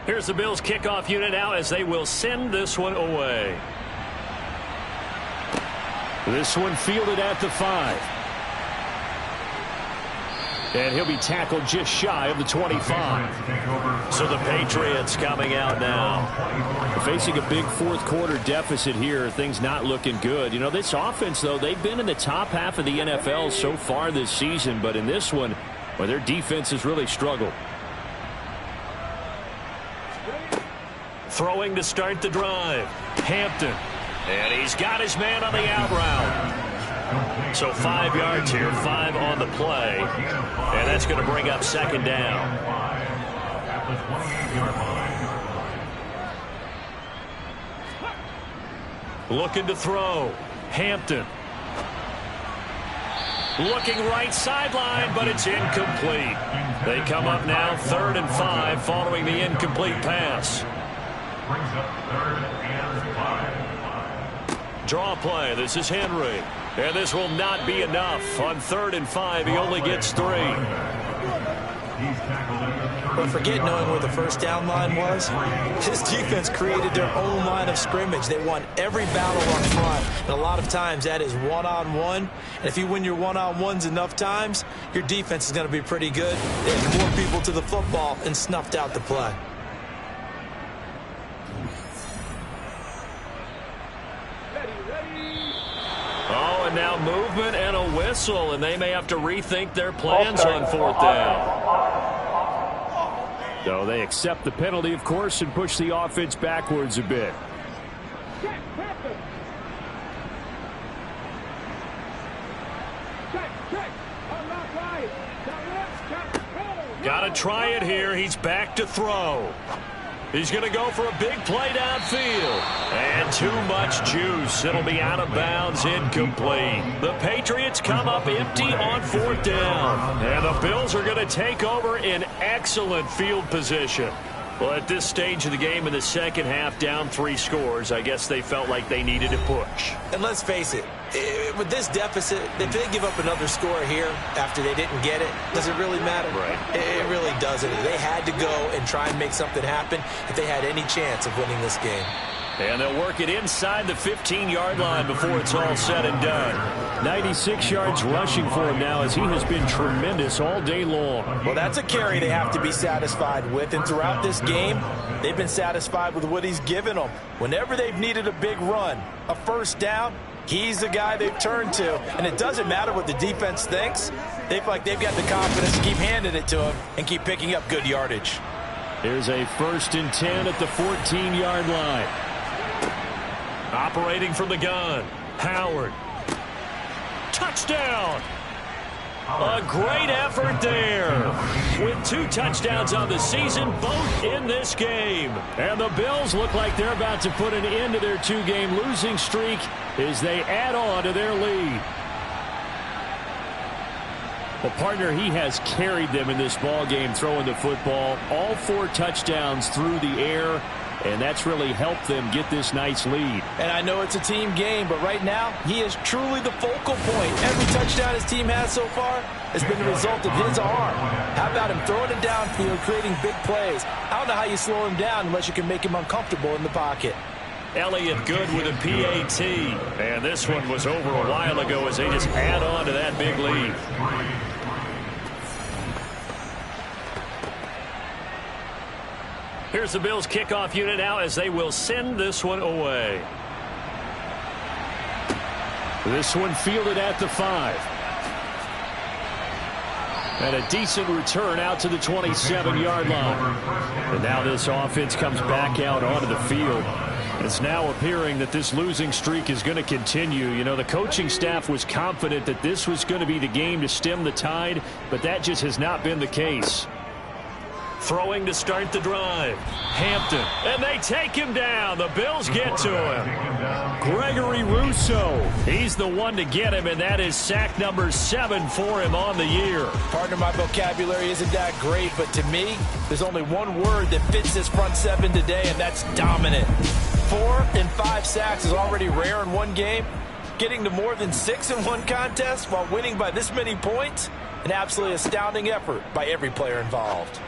Here's the Bills kickoff unit now as they will send this one away. This one fielded at the 5. And he'll be tackled just shy of the 25. So the Patriots coming out now. Facing a big 4th quarter deficit here. Things not looking good. You know, this offense, though, they've been in the top half of the NFL so far this season. But in this one, well, their defense has really struggled. Throwing to start the drive. Hampton. And he's got his man on the out route. So 5 yards here, 5 on the play. And that's going to bring up 2nd down. Looking to throw. Hampton. Looking right sideline, but it's incomplete. They come up now 3rd and 5 following the incomplete pass. Brings up 3rd and 5. Draw play. This is Henry. And this will not be enough. On 3rd and 5, he only gets 3. But forget knowing where the first down line was. His defense created their own line of scrimmage. They won every battle up front. And a lot of times that is one-on-one. And if you win your one-on-ones enough times, your defense is going to be pretty good. They had more people to the football and snuffed out the play. Oh, and now movement and a whistle, and they may have to rethink their plans on 4th down. So they accept the penalty, of course, and push the offense backwards a bit. Got to try it here. He's back to throw. He's going to go for a big play downfield. And too much juice. It'll be out of bounds, incomplete. The Patriots come up empty on 4th down. And the Bills are going to take over in excellent field position. Well, at this stage of the game in the second half, down 3 scores, I guess they felt like they needed to push. And let's face it, with this deficit, if they give up another score here after they didn't get it, does it really matter? Right. It really doesn't. They had to go and try and make something happen if they had any chance of winning this game. And they'll work it inside the 15-yard line before it's all said and done. 96 yards rushing for him now as he has been tremendous all day long. Well, that's a carry they have to be satisfied with. And throughout this game, they've been satisfied with what he's given them. Whenever they've needed a big run, a first down, he's the guy they've turned to. And it doesn't matter what the defense thinks. They feel like they've got the confidence to keep handing it to him and keep picking up good yardage. Here's a 1st and 10 at the 14-yard line. Operating from the gun, Howard. Touchdown! A great effort there. With 2 touchdowns on the season, both in this game. And the Bills look like they're about to put an end to their 2-game losing streak as they add on to their lead. Well, partner, he has carried them in this ball game throwing the football. All 4 touchdowns through the air. and that's really helped them get this nice lead. And I know it's a team game, but right now, he is truly the focal point. Every touchdown his team has so far has been the result of his arm. How about him throwing it downfield, creating big plays? I don't know how you slow him down unless you can make him uncomfortable in the pocket. Elliott Good with a PAT. And this one was over a while ago as they just add on to that big lead. Here's the Bills kickoff unit now as they will send this one away. This one fielded at the 5. And a decent return out to the 27-yard line. And now this offense comes back out onto the field. It's now appearing that this losing streak is going to continue. You know, the coaching staff was confident that this was going to be the game to stem the tide, but that just has not been the case. Throwing to start the drive. Hampton. And they take him down. The Bills get to him. Gregory Rousseau. He's the one to get him, and that is sack number 7 for him on the year. Partner, my vocabulary isn't that great, but to me, there's only one word that fits this front 7 today, and that's dominant. 4 and 5 sacks is already rare in one game. Getting to more than 6 in one contest while winning by this many points, an absolutely astounding effort by every player involved.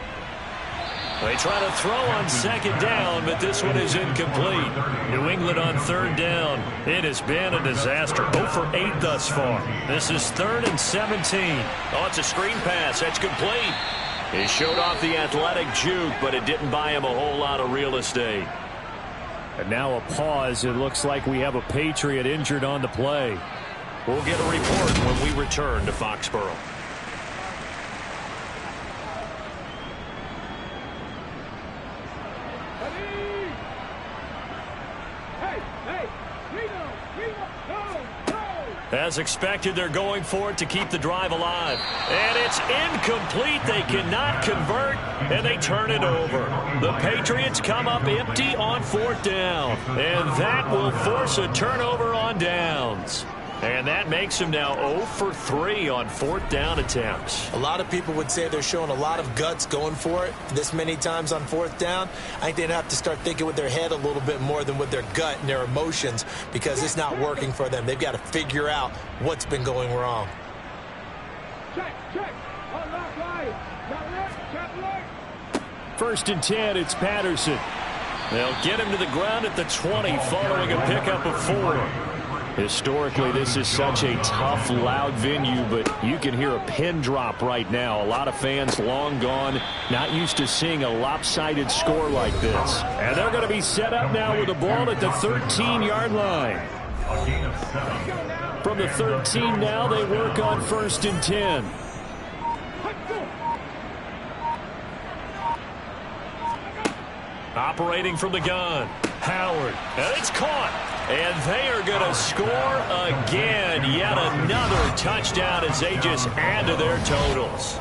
They try to throw on second down, but this one is incomplete. New England on third down. It has been a disaster. 0 for 8 thus far. This is 3rd and 17. Oh, it's a screen pass. That's complete. He showed off the athletic juke, but it didn't buy him a whole lot of real estate. And now a pause. It looks like we have a Patriot injured on the play. We'll get a report when we return to Foxborough. As expected, they're going for it to keep the drive alive. And it's incomplete. They cannot convert, and they turn it over. The Patriots come up empty on 4th down. And that will force a turnover on downs. And that makes them now 0 for 3 on 4th down attempts. A lot of people would say they're showing a lot of guts going for it this many times on 4th down. I think they'd have to start thinking with their head a little bit more than with their gut and their emotions, because it's not working for them. They've got to figure out what's been going wrong. Check. On left right. Check right. 1st and 10, it's Patterson. They'll get him to the ground at the 20 following a pickup of 4. Historically, this is such a tough, loud venue, but you can hear a pin drop right now. A lot of fans long gone, not used to seeing a lopsided score like this. And they're going to be set up now with the ball at the 13-yard line. From the 13 now, they work on 1st and 10. Operating from the gun. Howard. And it's caught. And they are going to score again. Yet another touchdown as they just add to their totals.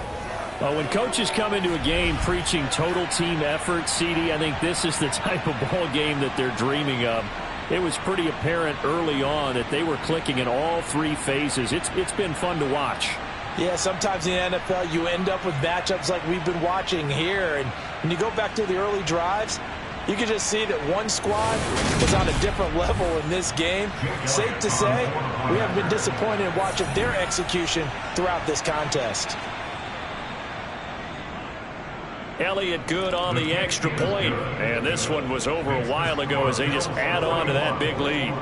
Well, when coaches come into a game preaching total team effort, CD, I think this is the type of ball game that they're dreaming of. It was pretty apparent early on that they were clicking in all 3 phases. It's been fun to watch. Yeah, sometimes in the NFL you end up with matchups like we've been watching here. And when you go back to the early drives, you can just see that one squad was on a different level in this game. Safe to say, we have been disappointed in watching their execution throughout this contest. Elliott Good on the extra point. And this one was over a while ago as they just add on to that big lead.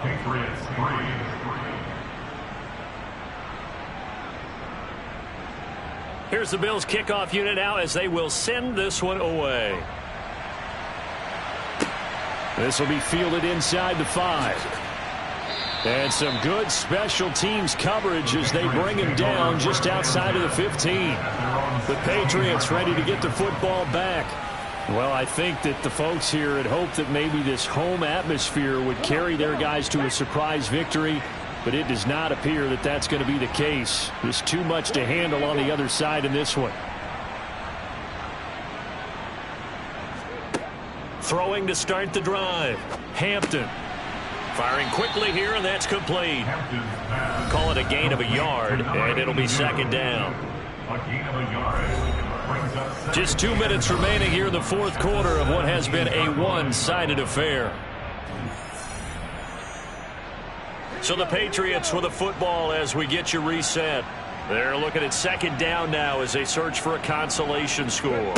Here's the Bills kickoff unit now as they will send this one away. This will be fielded inside the 5. And some good special teams coverage as they bring him down just outside of the 15. The Patriots ready to get the football back. Well, I think that the folks here had hoped that maybe this home atmosphere would carry their guys to a surprise victory, but it does not appear that that's going to be the case. There's too much to handle on the other side in this one. Throwing to start the drive. Hampton. Firing quickly here, and that's complete. Call it a gain of a yard, and it'll be 2nd down. A gain of a yard. brings up second. Just 2 minutes remaining here in the fourth quarter of what has been a one-sided affair. So the Patriots with the football as we get you reset. They're looking at second down now as they search for a consolation score.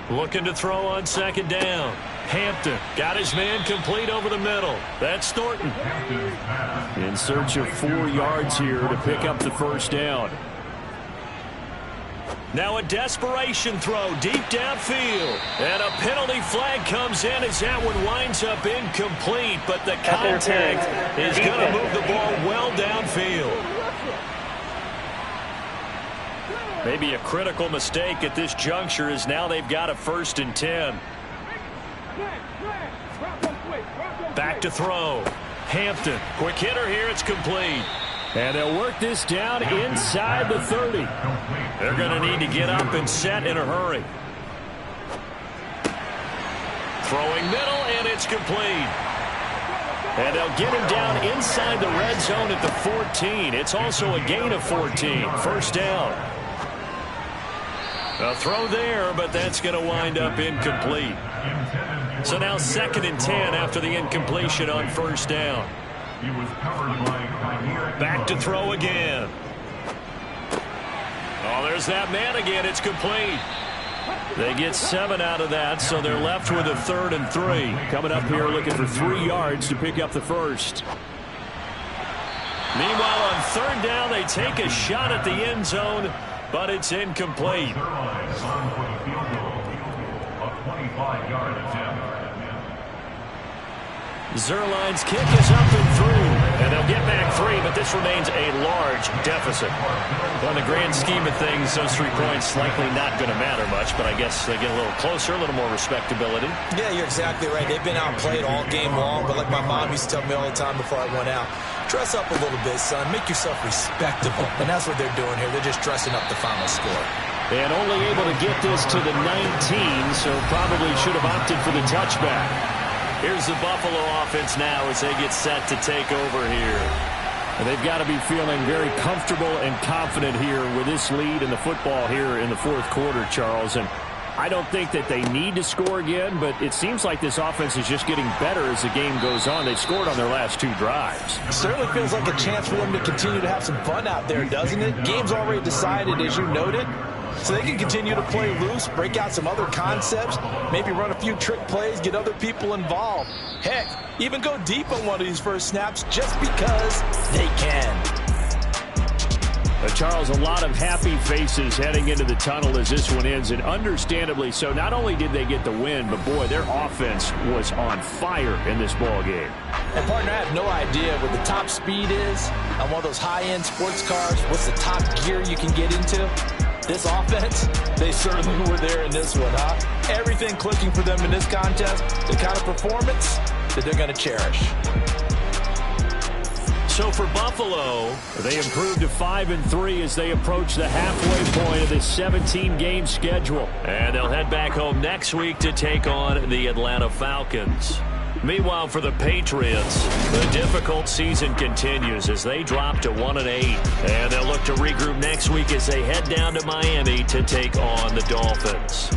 Looking to throw on second down. Hampton got his man complete over the middle. That's Thornton. In search of 4 yards here to pick up the first down. Now a desperation throw deep downfield. And a penalty flag comes in as that one winds up incomplete. But the contact is going to move the ball well downfield. Maybe a critical mistake at this juncture as now they've got a 1st and 10. Back to throw. Hampton. Quick hitter here. It's complete. And they'll work this down inside the 30. They're going to need to get up and set in a hurry. Throwing middle, and it's complete. And they'll get him down inside the red zone at the 14. It's also a gain of 14. First down. A throw there, but that's going to wind up incomplete. So now 2nd and 10 after the incompletion on first down. Back to throw again. Oh, there's that man again. It's complete. They get 7 out of that, so they're left with a 3rd and 3. Coming up here looking for 3 yards to pick up the first. Meanwhile, on 3rd down, they take a shot at the end zone, but it's incomplete. Zuerlein's kick is up and through, and they'll get back 3, but this remains a large deficit. Well, in the grand scheme of things, those 3 points likely not going to matter much, but I guess they get a little closer, a little more respectability. Yeah, you're exactly right. They've been outplayed all game long, but like my mom used to tell me all the time before I went out, dress up a little bit, son. Make yourself respectable. And that's what they're doing here. They're just dressing up the final score. And only able to get this to the 19, so probably should have opted for the touchback. Here's the Buffalo offense now as they get set to take over here. And they've got to be feeling very comfortable and confident here with this lead in the football here in the fourth quarter, Charles. And I don't think that they need to score again, but it seems like this offense is just getting better as the game goes on. They've scored on their last 2 drives. Certainly feels like a chance for them to continue to have some fun out there, doesn't it? Game's already decided, as you noted. So they can continue to play loose, break out some other concepts, maybe run a few trick plays, get other people involved. Heck, even go deep on one of these first snaps just because they can. Charles, a lot of happy faces heading into the tunnel as this one ends, and understandably so. Not only did they get the win, but boy, their offense was on fire in this ball game. And partner, I have no idea what the top speed is on one of those high-end sports cars. What's the top gear you can get into? This offense, they certainly were there in this one, huh? Everything clicking for them in this contest, the kind of performance that they're going to cherish. So for Buffalo, they improved to 5-3 as they approach the halfway point of this 17-game schedule. And they'll head back home next week to take on the Atlanta Falcons. Meanwhile, for the Patriots, the difficult season continues as they drop to 1-8. And they'll look to regroup next week as they head down to Miami to take on the Dolphins.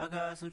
I got some